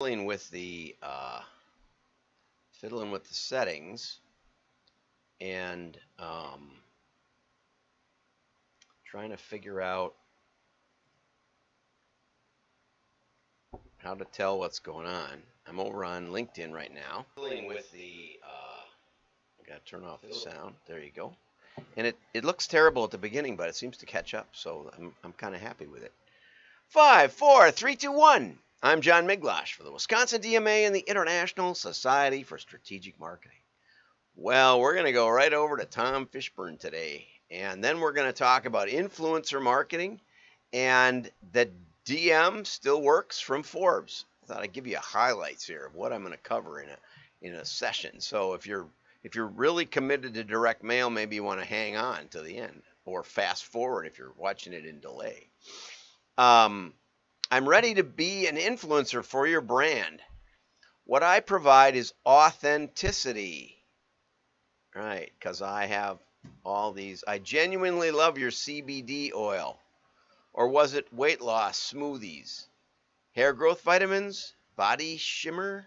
fiddling with the settings and trying to figure out how to tell what's going on. I'm over on LinkedIn right now. Fiddling with the I gotta turn off the sound. There you go. And it looks terrible at the beginning, but it seems to catch up, so I'm kind of happy with it. 5, 4, 3, 2, 1. I'm John Miglosh for the Wisconsin DMA and the International Society for Strategic Marketing. Well, we're going to go right over to Tom Fishburne today, and then we're going to talk about influencer marketing, and the DM still works from Forbes. I thought I'd give you highlights here of what I'm going to cover in a session. So if you're really committed to direct mail, maybe you want to hang on to the end or fast forward if you're watching it in delay. I'm ready to be an influencer for your brand. What I provide is authenticity, right? Because I have all these. I genuinely love your CBD oil. Or was it weight loss smoothies? Hair growth vitamins? Body shimmer?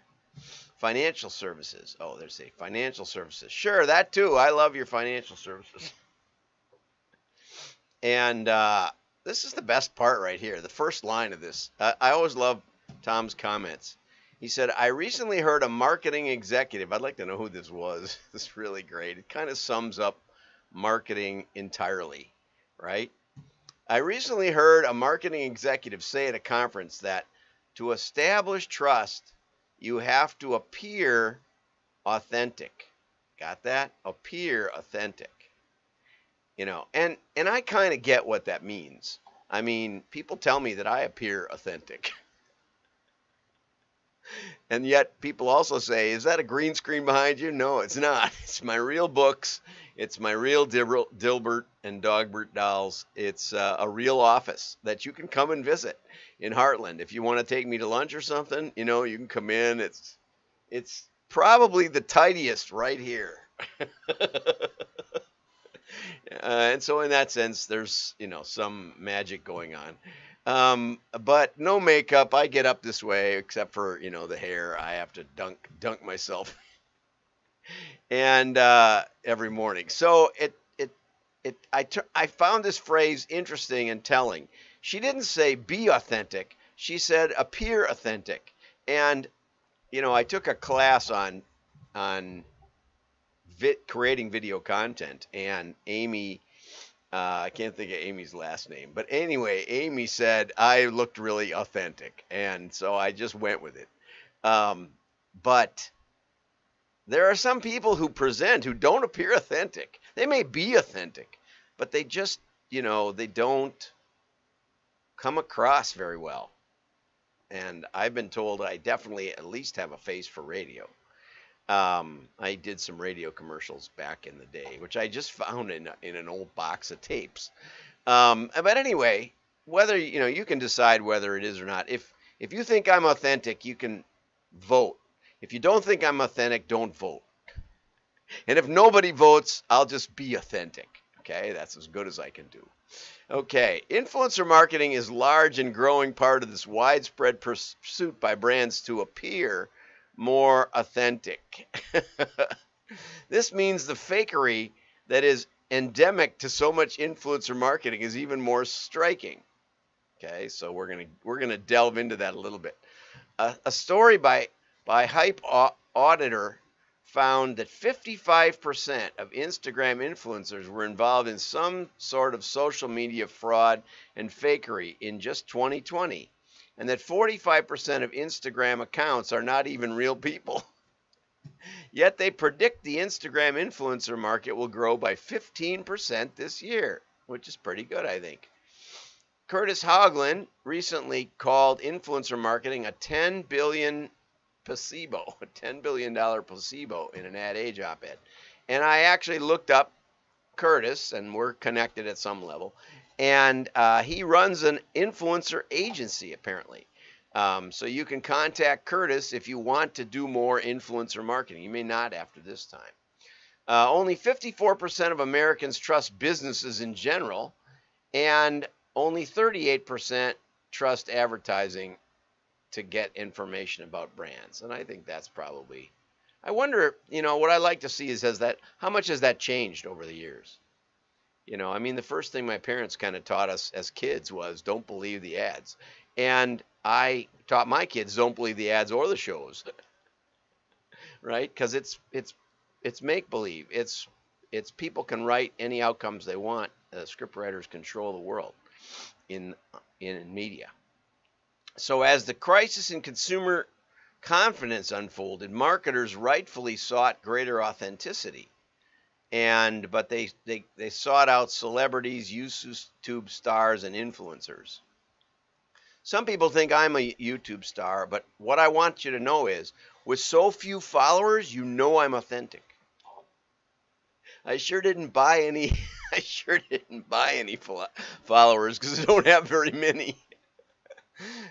Financial services. Oh, there's a financial services. Sure, that too. I love your financial services. And this is the best part right here. The first line of this. I always love Tom's comments. He said, I recently heard a marketing executive. I'd like to know who this was. This is really great. It kind of sums up marketing entirely, right? I recently heard a marketing executive say at a conference that to establish trust, you have to appear authentic. Got that? Appear authentic. You know, and I kind of get what that means. I mean, people tell me that I appear authentic. And yet people also say, is that a green screen behind you? No, it's not. It's my real books. It's my real Dilbert and Dogbert dolls. It's a real office that you can come and visit in Heartland. If you want to take me to lunch or something, you know, you can come in. It's probably the tidiest right here. And so in that sense, there's, you know, some magic going on. But no makeup. I get up this way, except for, you know, the hair. I have to dunk myself and every morning. So I found this phrase interesting and telling. She didn't say be authentic. She said appear authentic. And, you know, I took a class on creating video content, and Amy, I can't think of Amy's last name, but anyway, Amy said I looked really authentic, and so I just went with it. But there are some people who present who don't appear authentic. They may be authentic, but they just, you know, they don't come across very well. And I've been told I definitely at least have a face for radio. I did some radio commercials back in the day, which I just found in an old box of tapes. But anyway, whether, you know, you can decide whether it is or not. If you think I'm authentic, you can vote. If you don't think I'm authentic, don't vote. And if nobody votes, I'll just be authentic. Okay, that's as good as I can do. Okay, influencer marketing is a large and growing part of this widespread pursuit by brands to appear more authentic. This means the fakery that is endemic to so much influencer marketing is even more striking. Okay, so we're gonna delve into that a little bit. A story by Hype Auditor found that 55% of Instagram influencers were involved in some sort of social media fraud and fakery in just 2020. And that 45% of Instagram accounts are not even real people. Yet they predict the Instagram influencer market will grow by 15% this year, which is pretty good, I think. Curtis Hoagland recently called influencer marketing a $10 billion placebo, a $10 billion placebo in an Ad Age op-ed. And I actually looked up Curtis, and we're connected at some level. And he runs an influencer agency, apparently. So you can contact Curtis if you want to do more influencer marketing. You may not after this time. Only 54% of Americans trust businesses in general, and only 38% trust advertising to get information about brands. And I think that's probably, I wonder, what I like to see is how much has that changed over the years? I mean, the first thing my parents kind of taught us as kids was don't believe the ads. And I taught my kids don't believe the ads or the shows, right? Because it's make believe. It's people can write any outcomes they want. Script writers control the world in media. So as the crisis in consumer confidence unfolded, marketers rightfully sought greater authenticity. But they sought out celebrities, YouTube stars, and influencers. Some people think I'm a YouTube star, but what I want you to know is, with so few followers, I'm authentic. I sure didn't buy any. I sure didn't buy any followers because I don't have very many.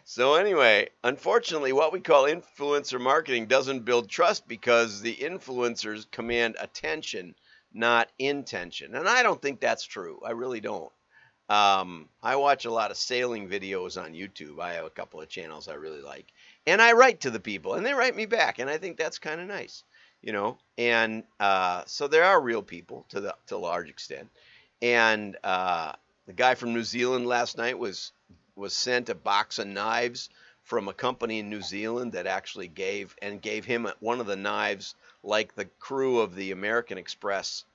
So anyway, unfortunately, what we call influencer marketing doesn't build trust because the influencers command attention, not intention. And I don't think that's true. I really don't. I watch a lot of sailing videos on YouTube. I have a couple of channels I really like. And I write to the people, and they write me back. And I think that's kind of nice, And so there are real people to a large extent. And the guy from New Zealand last night was sent a box of knives from a company in New Zealand that actually gave him one of the knives, like the crew of the American Express,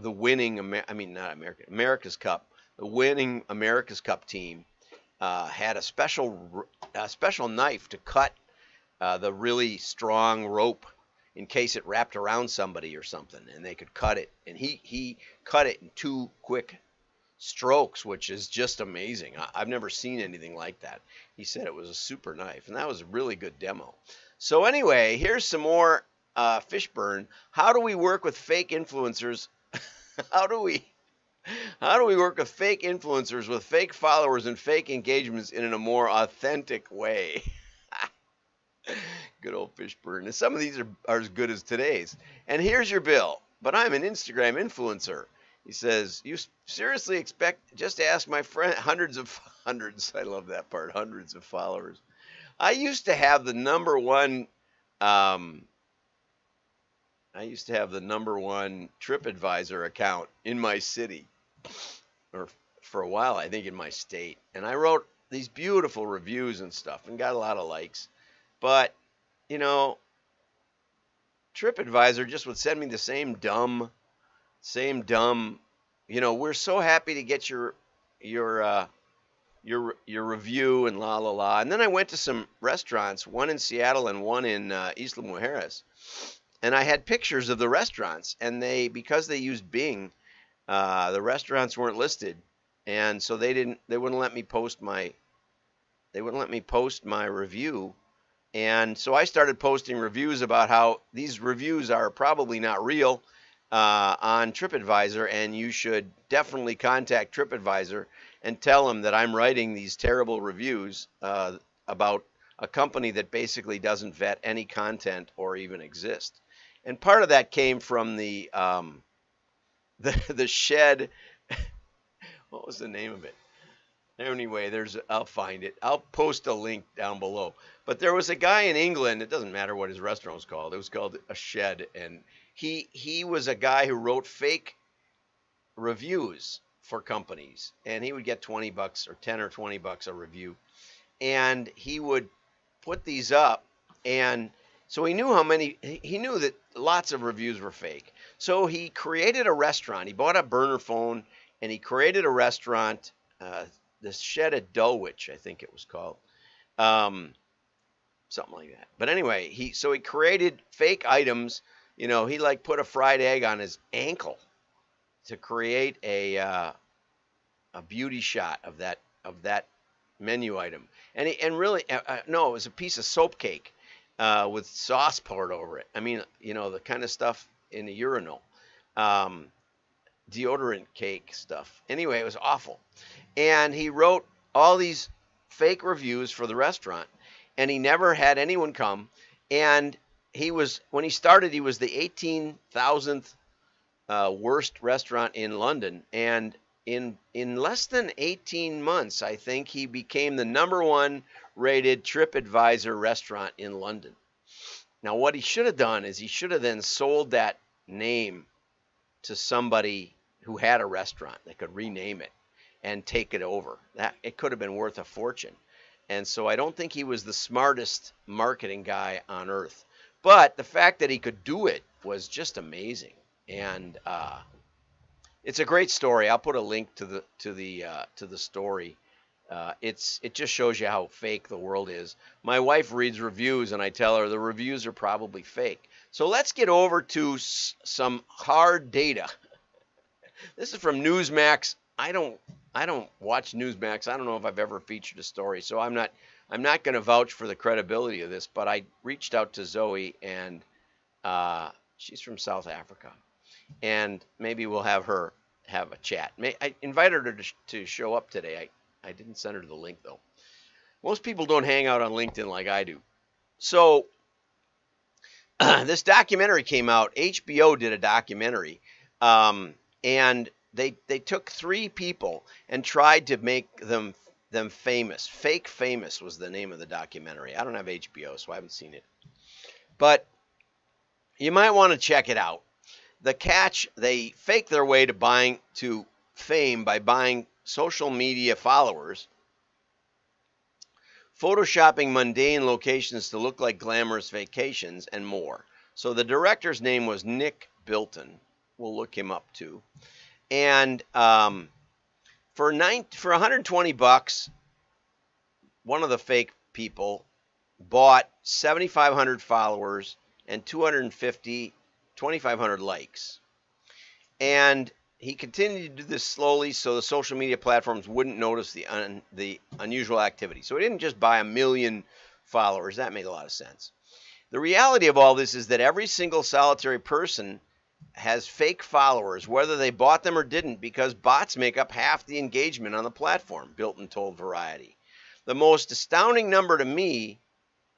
the winning America's Cup. The winning America's Cup team had a special knife to cut the really strong rope in case it wrapped around somebody or something, and they could cut it. And he cut it in 2 quick strokes, which is just amazing. I've never seen anything like that. He said it was a super knife, and that was a really good demo. So anyway, here's some more Fishburne. How do we work with fake influencers? How do we work with fake influencers with fake followers and fake engagements in a more authentic way? Good old Fishburne. And some of these are as good as today's. And here's your bill. But I'm an Instagram influencer. He says, you seriously expect, just ask my friend, hundreds, I love that part, hundreds of followers. I used to have the number one TripAdvisor account in my city, or for a while, I think in my state. And I wrote these beautiful reviews and stuff and got a lot of likes. But, TripAdvisor just would send me the same dumb, we're so happy to get your review and la la la. And then I went to some restaurants, one in Seattle and one in Isla Mujeres, and I had pictures of the restaurants. And because they used Bing, the restaurants weren't listed, and so they wouldn't let me post my review. And so I started posting reviews about how these reviews are probably not real on TripAdvisor, and you should definitely contact TripAdvisor and tell them that I'm writing these terrible reviews about a company that basically doesn't vet any content or even exist. And part of that came from the shed. What was the name of it? Anyway, I'll find it. I'll post a link down below. But there was a guy in England, it doesn't matter what his restaurant was called. It was called A Shed, and he was a guy who wrote fake reviews for companies, and he would get $20 or 10 or $20 a review, and he would put these up. And so he knew that lots of reviews were fake. So he created a restaurant. He bought a burner phone, and he created a restaurant, the Shed at Dulwich, I think it was called, something like that. But anyway, he created fake items. He put a fried egg on his ankle to create a beauty shot of that menu item. And really, no, it was a piece of soap cake with sauce poured over it. I mean, the kind of stuff in the urinal, deodorant cake stuff. Anyway, it was awful. And he wrote all these fake reviews for the restaurant, and he never had anyone come. And when he started, he was the 18,000th worst restaurant in London. And in less than 18 months, I think he became the #1 rated TripAdvisor restaurant in London. Now, what he should have done is he should have then sold that name to somebody who had a restaurant that could rename it and take it over. That it could have been worth a fortune. And so I don't think he was the smartest marketing guy on earth. But the fact that he could do it was just amazing. And it's a great story. I'll put a link to the story. It just shows you how fake the world is. My wife reads reviews, and I tell her the reviews are probably fake. So let's get over to some hard data. This is from Newsmax. I don't watch Newsmax. I don't know if I've ever featured a story, so I'm not going to vouch for the credibility of this. But I reached out to Zoe, and she's from South Africa, and maybe we'll have her have a chat. I invited her to show up today. I didn't send her the link though. Most people don't hang out on LinkedIn like I do. So this documentary came out. HBO did a documentary, and they took 3 people and tried to make them famous. Fake Famous was the name of the documentary. I don't have HBO, so I haven't seen it. But you might want to check it out. The catch, they fake their way to fame by buying social media followers, photoshopping mundane locations to look like glamorous vacations, and more. So the director's name was Nick Bilton. We'll look him up too. And for $120, one of the fake people bought 7,500 followers and 2,500 likes. And he continued to do this slowly so the social media platforms wouldn't notice the unusual activity. So he didn't just buy 1 million followers. That made a lot of sense. The reality of all this is that every single solitary person has fake followers, whether they bought them or didn't, because bots make up half the engagement on the platform, Bilton told Variety. The most astounding number to me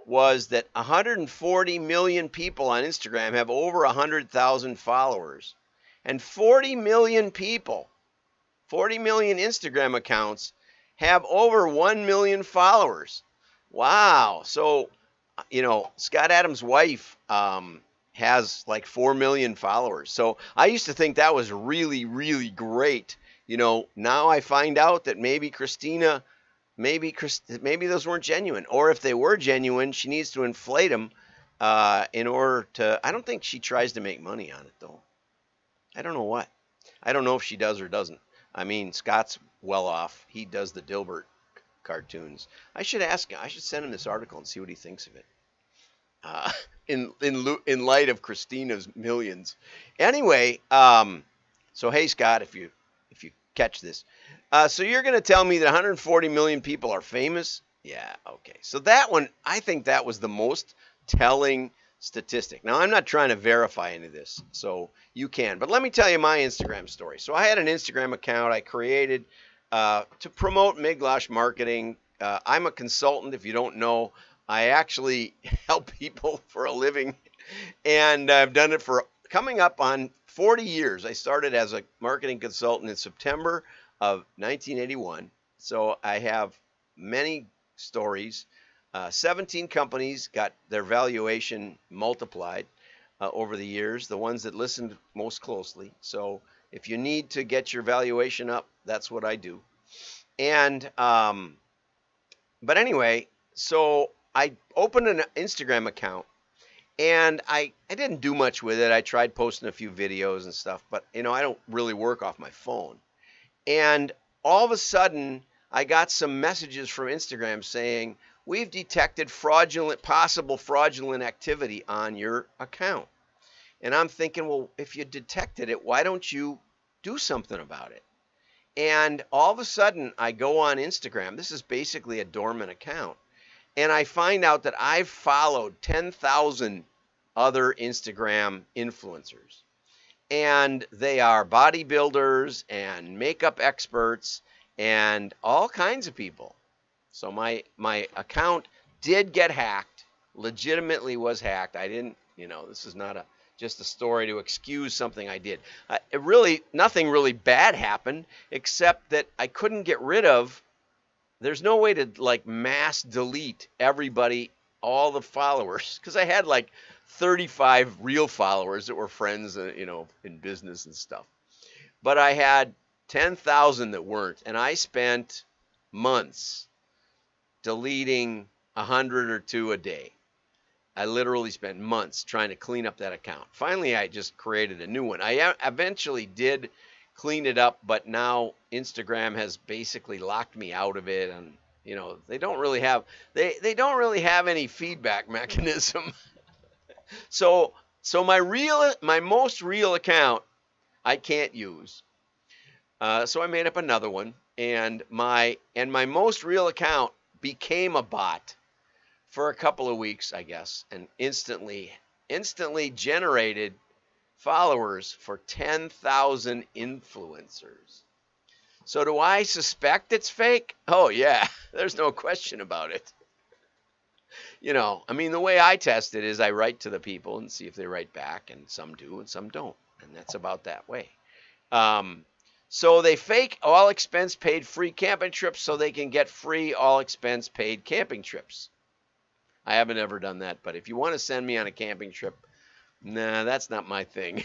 was that 140 million people on Instagram have over 100,000 followers. And 40 million people, 40 million Instagram accounts have over 1 million followers. Wow. So, Scott Adams' wife has like 4 million followers. So I used to think that was really, really great. Now I find out that maybe those weren't genuine. Or if they were genuine, she needs to inflate them in order to, I don't think she tries to make money on it though. I don't know what. I don't know if she does or doesn't. I mean, Scott's well off. He does the Dilbert cartoons. I should ask him. I should send him this article and see what he thinks of it. In light of Christina's millions. Anyway, so hey Scott, if you catch this, so you're going to tell me that 140 million people are famous? Yeah, okay. So that one, I think that was the most telling statistic. Now, I'm not trying to verify any of this, so you can. But let me tell you my Instagram story. So I had an Instagram account I created to promote Miglosh marketing. I'm a consultant, if you don't know. I actually help people for a living, and I've done it for coming up on 40 years. I started as a marketing consultant in September of 1981, so I have many stories. 17 companies got their valuation multiplied over the years, the ones that listened most closely. So if you need to get your valuation up, that's what I do. And but anyway, so I opened an Instagram account, and I didn't do much with it. I tried posting a few videos and stuff, but I don't really work off my phone. And all of a sudden, I got some messages from Instagram saying, we've detected possible fraudulent activity on your account. And I'm thinking, well, if you detected it, why don't you do something about it? And all of a sudden, I go on Instagram. This is basically a dormant account. And I find out that I've followed 10,000 other Instagram influencers. And they are bodybuilders and makeup experts and all kinds of people. So my account did get hacked, legitimately was hacked. I didn't, this is not just a story to excuse something I did. Nothing really bad happened, except that I couldn't get rid of there's no way to like mass delete everybody, all the followers, because I had like 35 real followers that were friends, in business and stuff. But I had 10,000 that weren't, and I spent months deleting 100 or two a day. I literally spent months trying to clean up that account. Finally, I just created a new one. I eventually did clean it up, but now Instagram has basically locked me out of it, and they don't really have any feedback mechanism. So my most real account I can't use. So I made up another one, and my most real account became a bot for a couple of weeks, I guess, and instantly generated followers for 10,000 influencers. So do I suspect it's fake? Oh yeah, there's no question about it. The way I test it is I write to the people and see if they write back, and some do and some don't, and that's about that way. So they fake all expense paid free camping trips so they can get free all expense paid camping trips. I haven't ever done that, but if you want to send me on a camping trip, nah, that's not my thing.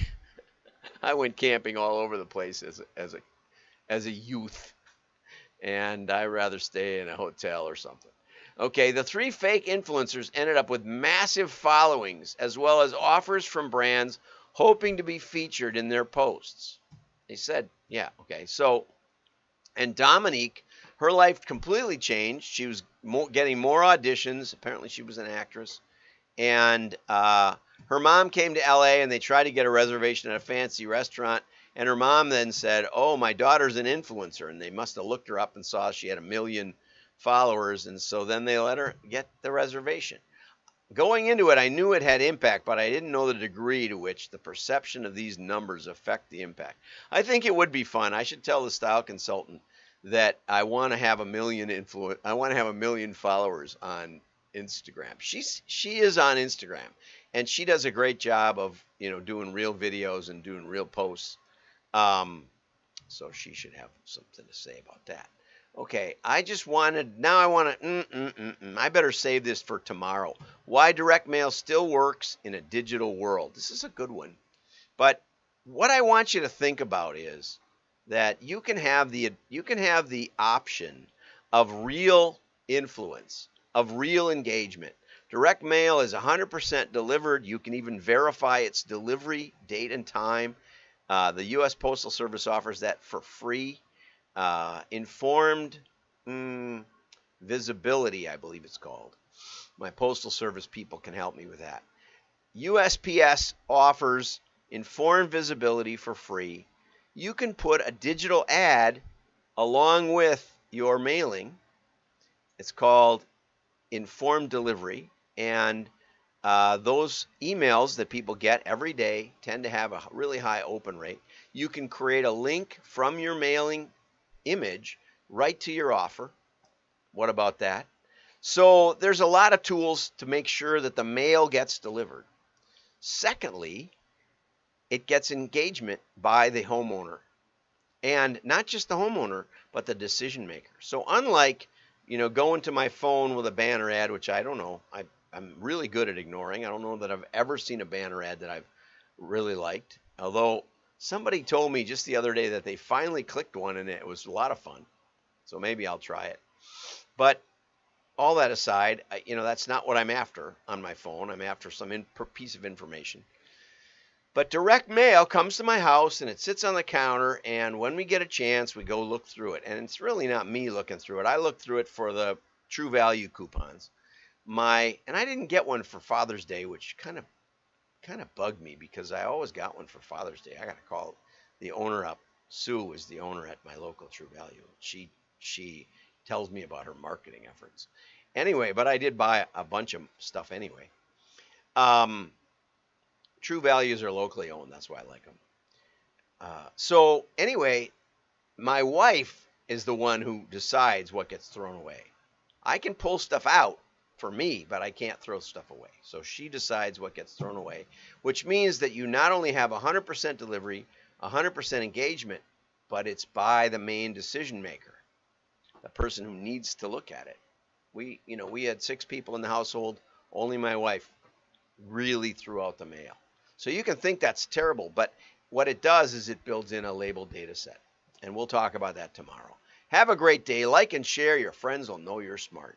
I went camping all over the place as a youth, and I rather stay in a hotel or something. Okay, the 3 fake influencers ended up with massive followings as well as offers from brands hoping to be featured in their posts. They said, yeah, okay. So, and Dominique, her life completely changed. She was getting more auditions. Apparently, she was an actress. And her mom came to LA, and they tried to get a reservation at a fancy restaurant. And her mom then said, oh, my daughter's an influencer. And they must have looked her up and saw she had 1 million followers. And so then they let her get the reservation. Going into it, I knew it had impact, but I didn't know the degree to which the perception of these numbers affect the impact. I think it would be fun. I should tell the style consultant that I want to have 1 million I want to have 1 million followers on Instagram. She is on Instagram, and she does a great job of doing real videos and doing real posts. So she should have something to say about that. Okay, I better save this for tomorrow. Why direct mail still works in a digital world. This is a good one. But what I want you to think about is that you can have the option of real influence, of real engagement. Direct mail is 100% delivered. You can even verify its delivery date and time. The U.S. Postal Service offers that for free. Informed visibility, I believe it's called. My Postal Service people can help me with that. USPS offers informed visibility for free. You can put a digital ad along with your mailing. It's called informed delivery, and those emails that people get every day tend to have a really high open rate. You can create a link from your mailing image right to your offer. What about that? So there's a lot of tools to make sure that the mail gets delivered. Secondly, it gets engagement by the homeowner, and not just the homeowner, but the decision maker. So unlike, going to my phone with a banner ad, which I don't know, I'm really good at ignoring. I don't know that I've ever seen a banner ad that I've really liked. Although somebody told me just the other day that they finally clicked one and it was a lot of fun. So maybe I'll try it. But all that aside, that's not what I'm after on my phone. I'm after some piece of information. But direct mail comes to my house and it sits on the counter, and when we get a chance, we go look through it. And it's really not me looking through it. I look through it for the True Value coupons. And I didn't get one for Father's Day, which kind of bugged me because I always got one for Father's Day. I got to call the owner up. Sue is the owner at my local True Value. She tells me about her marketing efforts. Anyway, but I did buy a bunch of stuff anyway. True Values are locally owned. That's why I like them. So anyway, my wife is the one who decides what gets thrown away. I can pull stuff out for me, but I can't throw stuff away. So she decides what gets thrown away, which means that you not only have 100% delivery, 100% engagement, but it's by the main decision maker. the person who needs to look at it. We had 6 people in the household. Only my wife really threw out the mail. So you can think that's terrible, but what it does is it builds in a labeled data set. And we'll talk about that tomorrow. Have a great day. Like and share. Your friends will know you're smart.